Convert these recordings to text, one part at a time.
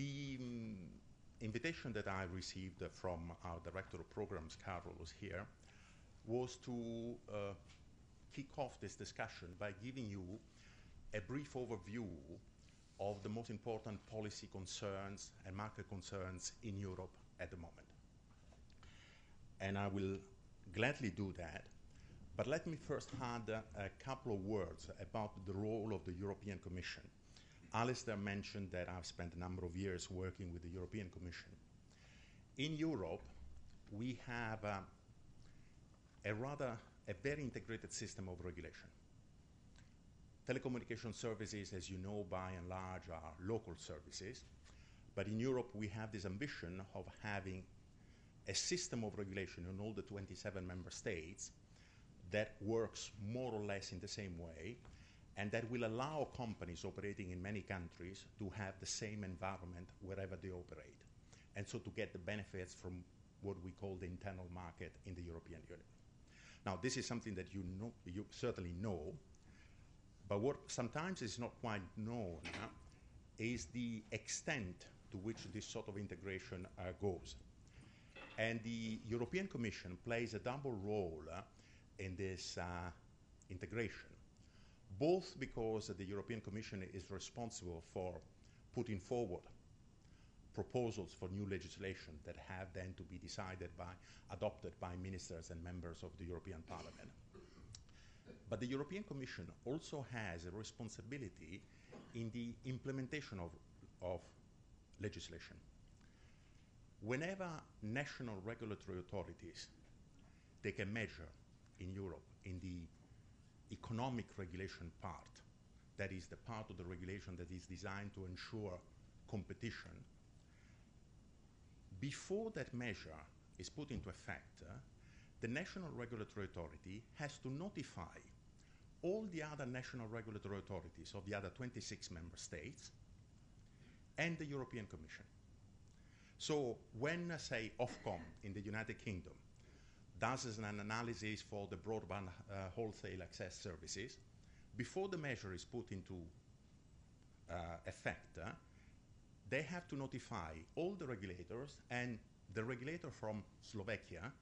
The invitation that I received from our Director of Programs, Carlos, here, was to kick off this discussion by giving you a brief overview of the most important policy concerns and market concerns in Europe at the moment. And I will gladly do that, but let me first add a couple of words about the role of the European Commission. Alistair mentioned that I've spent a number of years working with the European Commission. In Europe, we have a very integrated system of regulation. Telecommunication services, as you know, by and large, are local services. But in Europe, we have this ambition of having a system of regulation in all the 27 member states that works more or less in the same way, and that will allow companies operating in many countries to have the same environment wherever they operate, and so to get the benefits from what we call the internal market in the European Union. Now, this is something that you certainly know, but what sometimes is not quite known is the extent to which this sort of integration goes. And the European Commission plays a double role in this integration, both because the European Commission is responsible for putting forward proposals for new legislation that have then to be adopted by ministers and members of the European Parliament. But the European Commission also has a responsibility in the implementation of legislation. Whenever national regulatory authorities take a measure in Europe in the economic regulation part, that is the part of the regulation that is designed to ensure competition, before that measure is put into effect, the national regulatory authority has to notify all the other national regulatory authorities of the other 26 member states and the European Commission. So when, say, Ofcom in the United Kingdom does an analysis for the broadband wholesale access services, before the measure is put into effect, they have to notify all the regulators, and the regulator from Slovakia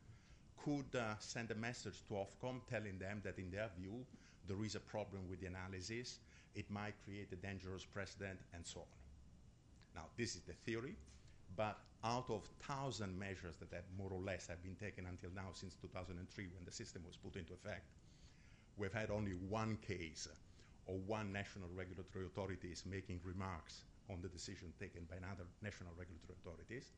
could send a message to Ofcom telling them that in their view there is a problem with the analysis, it might create a dangerous precedent, and so on. Now, this is the theory, but out of 1,000 measures that have more or less have been taken until now since 2003 when the system was put into effect, we've had only one case or one national regulatory authorities making remarks on the decision taken by another national regulatory authorities.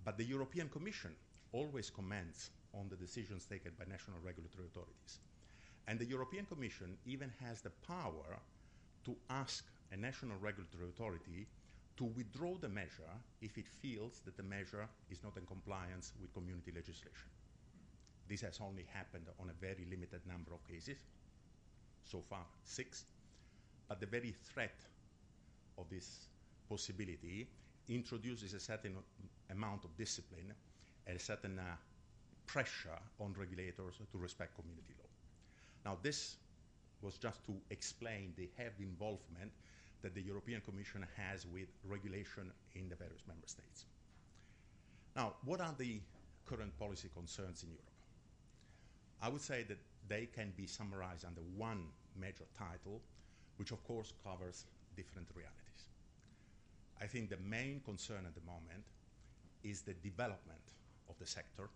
But the European Commission always comments on the decisions taken by national regulatory authorities. And the European Commission even has the power to ask a national regulatory authority to withdraw the measure if it feels that the measure is not in compliance with community legislation. This has only happened on a very limited number of cases, so far 6, but the very threat of this possibility introduces a certain amount of discipline and a certain pressure on regulators to respect community law. Now, this was just to explain the heavy involvement that the European Commission has with regulation in the various member states. Now, what are the current policy concerns in Europe? I would say that they can be summarized under one major title, which of course covers different realities. I think the main concern at the moment is the development of the sector.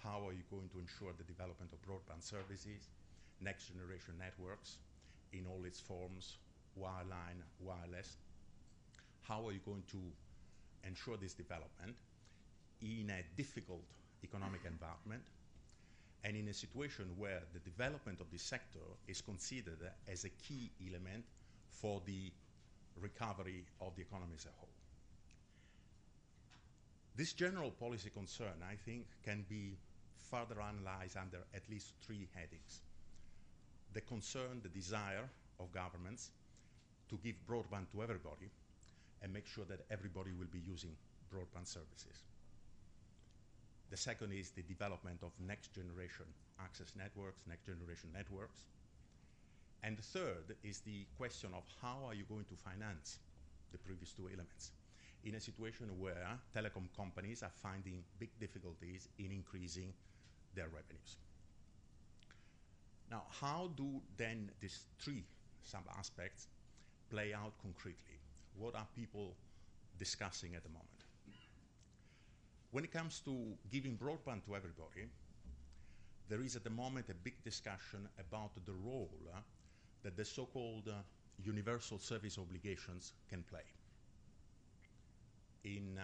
How are you going to ensure the development of broadband services, next generation networks in all its forms, wireline, wireless? How are you going to ensure this development in a difficult economic environment and in a situation where the development of this sector is considered as a key element for the recovery of the economy as a whole? This general policy concern, I think, can be further analyzed under at least 3 headings. The concern, the desire of governments to give broadband to everybody and make sure that everybody will be using broadband services. The second is the development of next generation access networks, next generation networks. And the third is the question of how are you going to finance the previous 2 elements. in a situation where telecom companies are finding big difficulties in increasing their revenues. Now, how do then these three sub-aspects play out concretely? What are people discussing at the moment? When it comes to giving broadband to everybody, there is at the moment a big discussion about the role that the so-called universal service obligations can play. In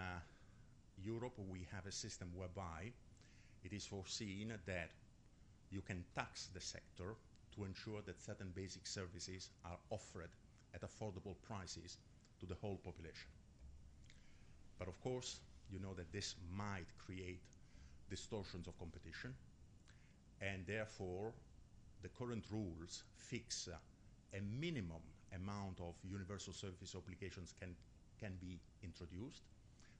Europe, we have a system whereby it is foreseen that you can tax the sector to ensure that certain basic services are offered at affordable prices to the whole population. But of course, you know that this might create distortions of competition, and therefore the current rules fix a minimum amount of universal service obligations can be introduced.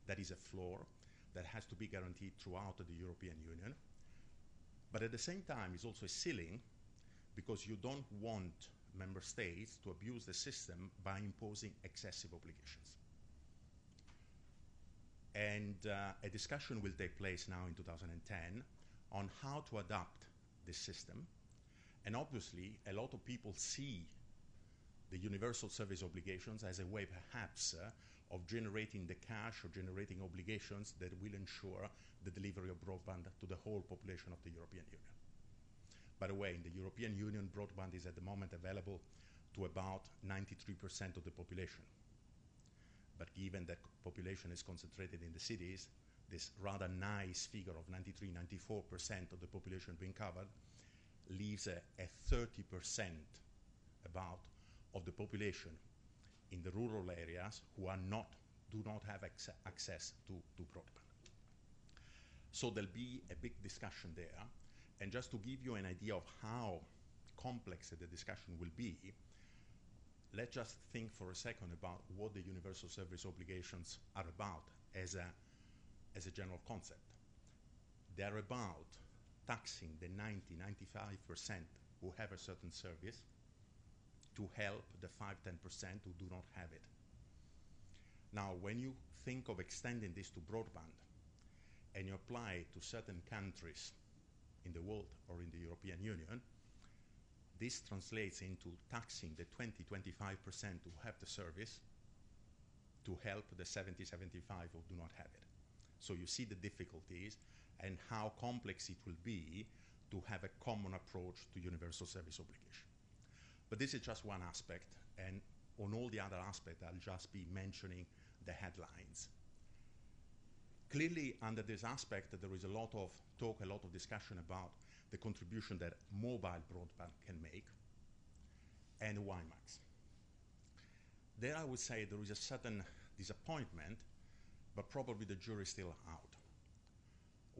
That is a floor that has to be guaranteed throughout the European Union. But at the same time, it's also a ceiling, because you don't want member states to abuse the system by imposing excessive obligations. And a discussion will take place now in 2010 on how to adapt this system. And obviously, a lot of people see the universal service obligations as a way, perhaps, of generating the cash or generating obligations that will ensure the delivery of broadband to the whole population of the European Union. By the way, in the European Union, broadband is at the moment available to about 93% of the population. But given that population is concentrated in the cities, this rather nice figure of 93–94% of the population being covered leaves a 30% about of the population in the rural areas who do not have access to broadband. So there'll be a big discussion there. And just to give you an idea of how complex the discussion will be, let's just think for a second about what the universal service obligations are about as a general concept. They're about taxing the 90–95% who have a certain service to help the 5–10% who do not have it. Now, when you think of extending this to broadband and you apply it to certain countries in the world or in the European Union, this translates into taxing the 20–25% who have the service to help the 70–75% who do not have it. So you see the difficulties and how complex it will be to have a common approach to universal service obligation. But this is just one aspect, and on all the other aspects, I'll just be mentioning the headlines. Clearly, under this aspect, there is a lot of talk, a lot of discussion about the contribution that mobile broadband can make, and WiMAX. There I would say there is a certain disappointment, but probably the jury is still out.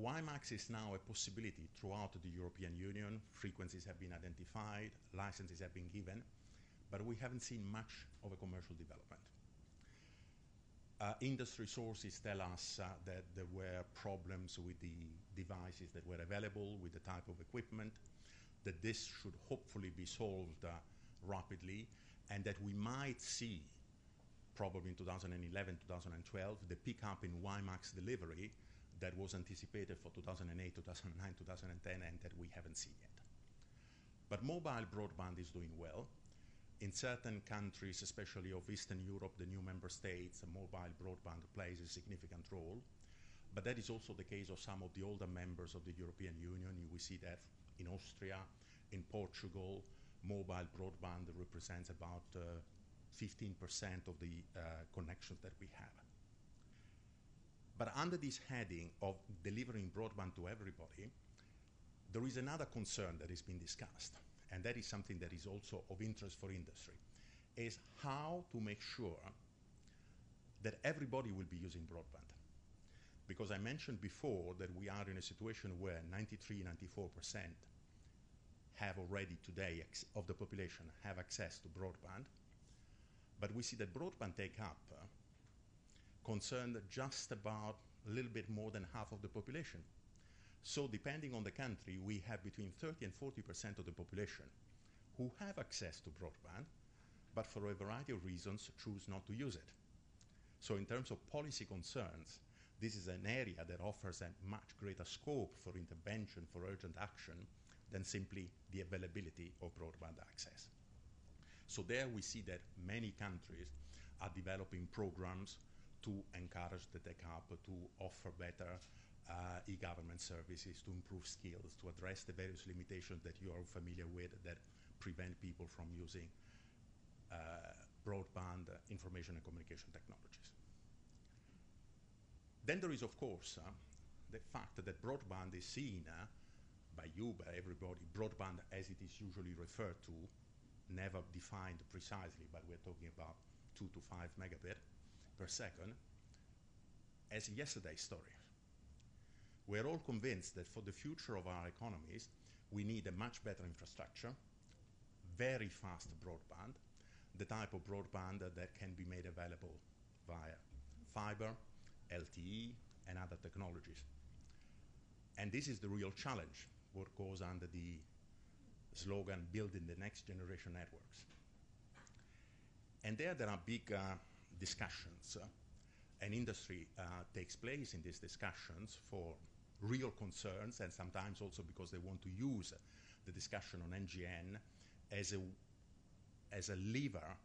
WiMAX is now a possibility throughout the European Union. Frequencies have been identified, licenses have been given, but we haven't seen much of a commercial development. Industry sources tell us that there were problems with the devices that were available, with the type of equipment, that this should hopefully be solved rapidly, and that we might see, probably in 2011, 2012, the pickup in WiMAX delivery that was anticipated for 2008, 2009, 2010, and that we haven't seen yet. But mobile broadband is doing well. In certain countries, especially of Eastern Europe, the new member states, mobile broadband plays a significant role. But that is also the case of some of the older members of the European Union. We see that in Austria, in Portugal, mobile broadband represents about 15% of the connections that we have. But under this heading of delivering broadband to everybody, there is another concern that is being discussed, and that is something that is also of interest for industry, is how to make sure that everybody will be using broadband. Because I mentioned before that we are in a situation where 93–94% have already today of the population have access to broadband, but we see that broadband take-up concerned just about a little bit more than half of the population. So depending on the country, we have between 30 and 40% of the population who have access to broadband, but for a variety of reasons choose not to use it. So in terms of policy concerns, this is an area that offers a much greater scope for intervention, for urgent action, than simply the availability of broadband access. So there we see that many countries are developing programs to encourage the take-up, to offer better e-government services, to improve skills, to address the various limitations that you are familiar with that prevent people from using broadband information and communication technologies. Then there is, of course, the fact that broadband is seen by you, by everybody, broadband as it is usually referred to, never defined precisely, but we're talking about 2 to 5 megabit per second, as yesterday's story. We're all convinced that for the future of our economies, we need a much better infrastructure, very fast broadband, the type of broadband that can be made available via fiber, LTE, and other technologies. And this is the real challenge, what goes under the slogan, building the next generation networks. And there are big discussions, and industry takes place in these discussions for real concerns, and sometimes also because they want to use the discussion on NGN as a lever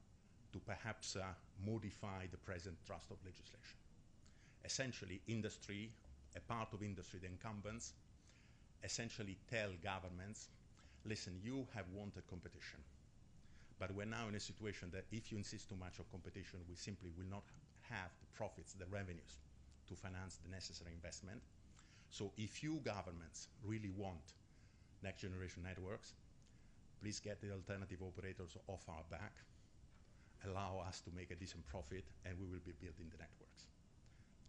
to perhaps modify the present draft of legislation. Essentially, industry, a part of industry, the incumbents, essentially tell governments, listen, you have wanted competition, but we're now in a situation that if you insist too much on competition, we simply will not have the profits, the revenues, to finance the necessary investment. So if you governments really want next generation networks, please get the alternative operators off our back, allow us to make a decent profit, and we will be building the networks.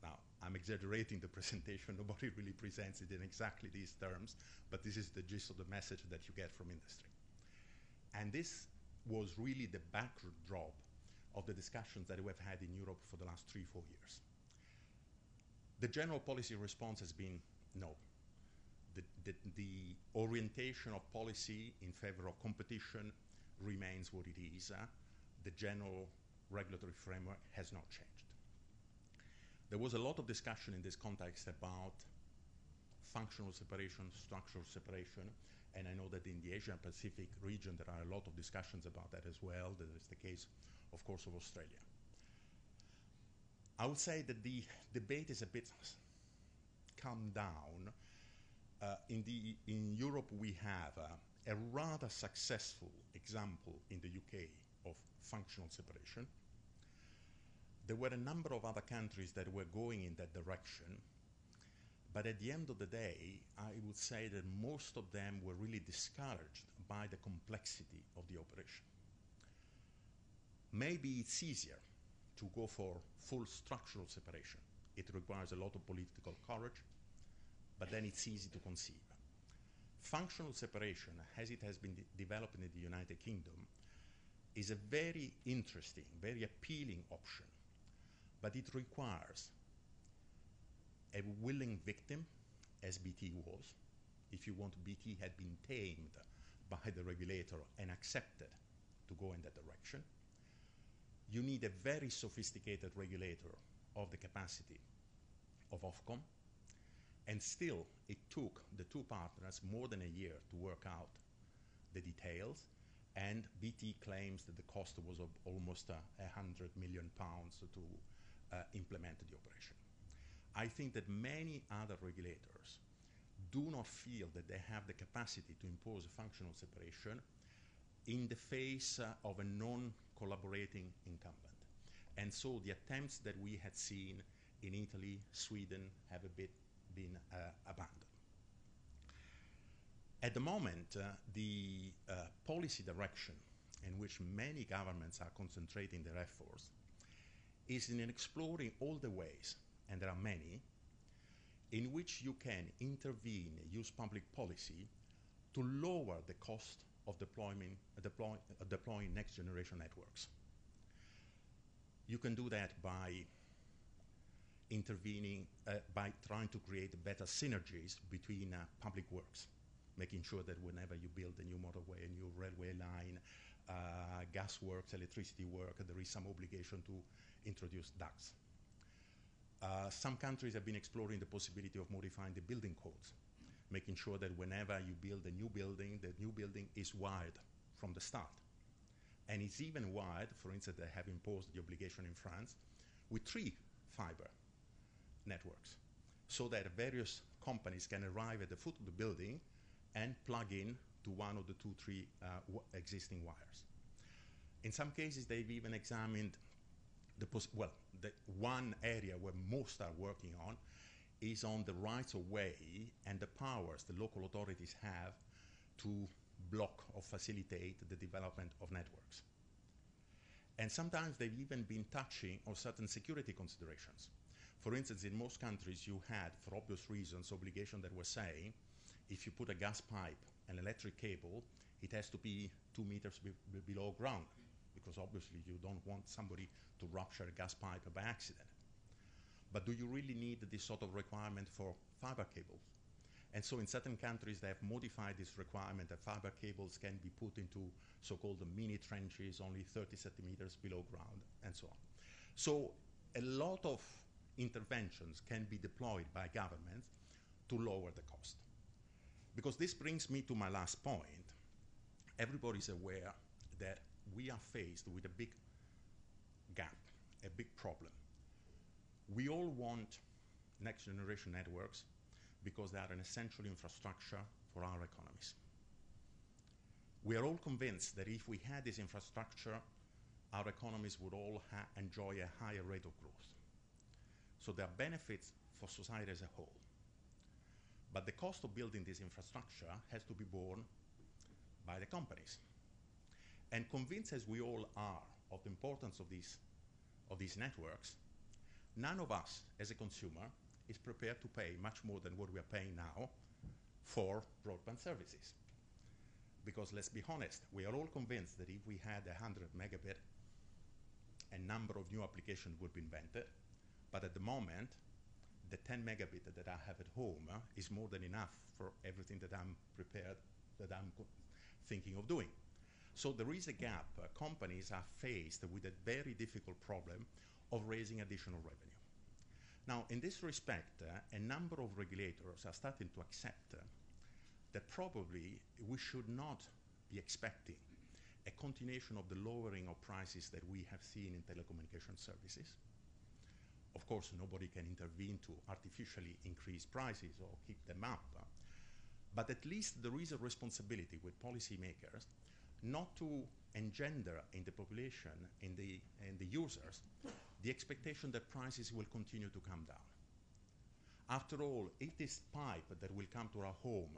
Now, I'm exaggerating the presentation. Nobody really presents it in exactly these terms, but this is the gist of the message that you get from industry. And this was really the backdrop of the discussions that we've had in Europe for the last 3-4 years. The general policy response has been no. The orientation of policy in favor of competition remains what it is. The general regulatory framework has not changed. There was a lot of discussion in this context about functional separation, structural separation, and I know that in the Asia Pacific region there are a lot of discussions about that as well. That is the case, of course, of Australia. I would say that the debate is a bit calmed down. In Europe, we have a rather successful example in the UK of functional separation. There were a number of other countries that were going in that direction, but at the end of the day, I would say that most of them were really discouraged by the complexity of the operation. Maybe it's easier to go for full structural separation. It requires a lot of political courage, but then it's easy to conceive. Functional separation, as it has been developed in the United Kingdom, is a very interesting, very appealing option, but it requires a willing victim, as BT was. If you want, BT had been tamed by the regulator and accepted to go in that direction. You need a very sophisticated regulator of the capacity of Ofcom, and still it took the two partners more than a year to work out the details, and BT claims that the cost was of almost £100 million to implement the operation. I think that many other regulators do not feel that they have the capacity to impose a functional separation in the face of a non-collaborating incumbent. And so the attempts that we had seen in Italy, Sweden, have a bit been abandoned. At the moment, the policy direction in which many governments are concentrating their efforts is in exploring all the ways, and there are many, in which you can intervene, use public policy to lower the cost of deploying next generation networks. You can do that by intervening, by trying to create better synergies between public works, making sure that whenever you build a new motorway, a new railway line, gas works, electricity work, there is some obligation to introduce ducts. Some countries have been exploring the possibility of modifying the building codes, making sure that whenever you build a new building, the new building is wired from the start. And it's even wired, for instance, they have imposed the obligation in France, with 3 fiber networks, so that various companies can arrive at the foot of the building and plug in to one of the 2, 3 existing wires. In some cases, they've even examined the one area where most are working on is on the rights of way and the powers the local authorities have to block or facilitate the development of networks. And sometimes they've even been touching on certain security considerations. For instance, in most countries you had, for obvious reasons, obligation that were saying if you put a gas pipe, an electric cable, it has to be 2 meters below ground, because obviously you don't want somebody to rupture a gas pipe by accident. But do you really need this sort of requirement for fiber cables? And so in certain countries they have modified this requirement that fiber cables can be put into so-called mini trenches only 30 centimeters below ground, and so on. So a lot of interventions can be deployed by governments to lower the cost. Because this brings me to my last point. Everybody's aware that we are faced with a big gap, a big problem. We all want next generation networks because they are an essential infrastructure for our economies. We are all convinced that if we had this infrastructure, our economies would all enjoy a higher rate of growth. So there are benefits for society as a whole. But the cost of building this infrastructure has to be borne by the companies. And convinced as we all are of the importance of these networks, none of us as a consumer is prepared to pay much more than what we are paying now for broadband services. Because let's be honest, we are all convinced that if we had 100 megabit, a number of new applications would be invented. But at the moment, the 10 megabit that I have at home is more than enough for everything that I'm thinking of doing. So there is a gap. Companies are faced with a very difficult problem of raising additional revenue. Now, in this respect, a number of regulators are starting to accept that probably we should not be expecting a continuation of the lowering of prices that we have seen in telecommunication services. Of course, nobody can intervene to artificially increase prices or keep them up. But at least there is a responsibility with policymakers not to engender in the population, in the users, the expectation that prices will continue to come down. After all, if this pipe that will come to our home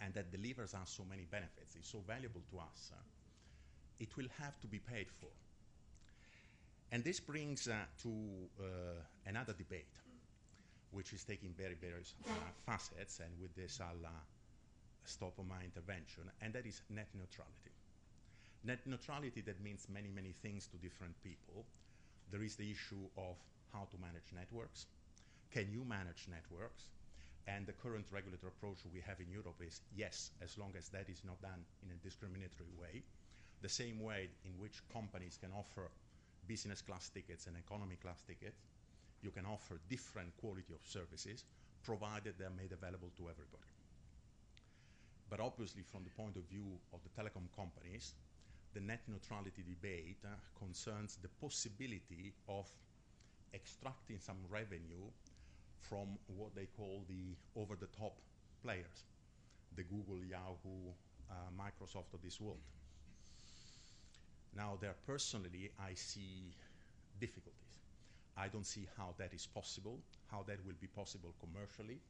and that delivers us so many benefits is so valuable to us, it will have to be paid for. And this brings to another debate, which is taking very various facets, and with this I'll stop on my intervention, and that is net neutrality. Net neutrality, that means many, many things to different people. There is the issue of how to manage networks. Can you manage networks? And the current regulatory approach we have in Europe is yes, as long as that is not done in a discriminatory way. The same way in which companies can offer business class tickets and economy class tickets, you can offer different quality of services, provided they're made available to everybody. But obviously, from the point of view of the telecom companies, the net neutrality debate concerns the possibility of extracting some revenue from what they call the over-the-top players, the Google, Yahoo, Microsoft of this world. Now, there personally, I see difficulties. I don't see how that is possible, how that will be possible commercially.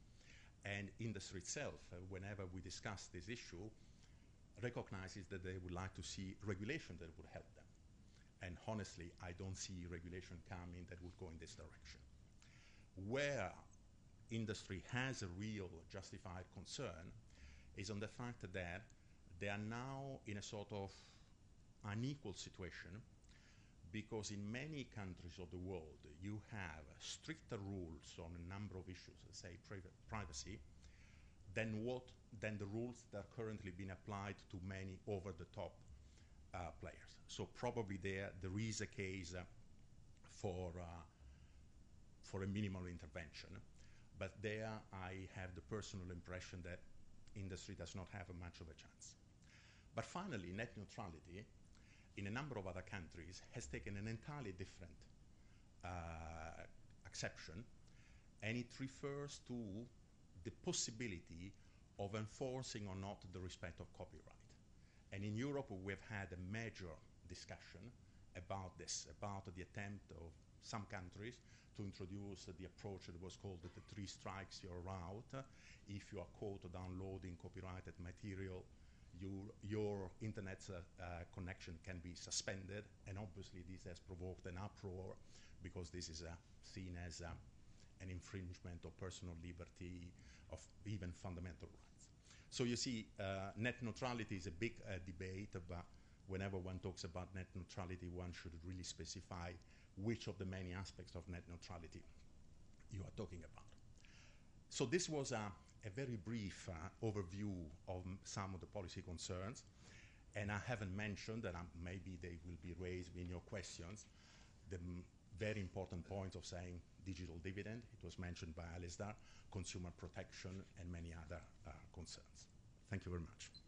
And industry itself, whenever we discuss this issue, recognizes that they would like to see regulation that would help them. And honestly, I don't see regulation coming that would go in this direction. Where industry has a real justified concern is on the fact that they are now in a sort of unequal situation, because in many countries of the world you have stricter rules on a number of issues, let's say privacy, than the rules that are currently being applied to many over-the-top players. So probably there is a case for for a minimal intervention. But there I have the personal impression that industry does not have much of a chance. But finally, net neutrality in a number of other countries has taken an entirely different acception, and it refers to the possibility of enforcing or not the respect of copyright. And in Europe, we've had a major discussion about this, about the attempt of some countries to introduce the approach that was called the 3 strikes, you're out. If you are caught downloading copyrighted material, your internet connection can be suspended, and obviously this has provoked an uproar because this is seen as an infringement of personal liberty, of even fundamental rights. So you see, net neutrality is a big debate, but whenever one talks about net neutrality, one should really specify which of the many aspects of net neutrality you are talking about. So this was a very brief overview of some of the policy concerns, and I haven't mentioned, and maybe they will be raised in your questions, the very important point of saying digital dividend. It was mentioned by Alistair, consumer protection, and many other concerns. Thank you very much.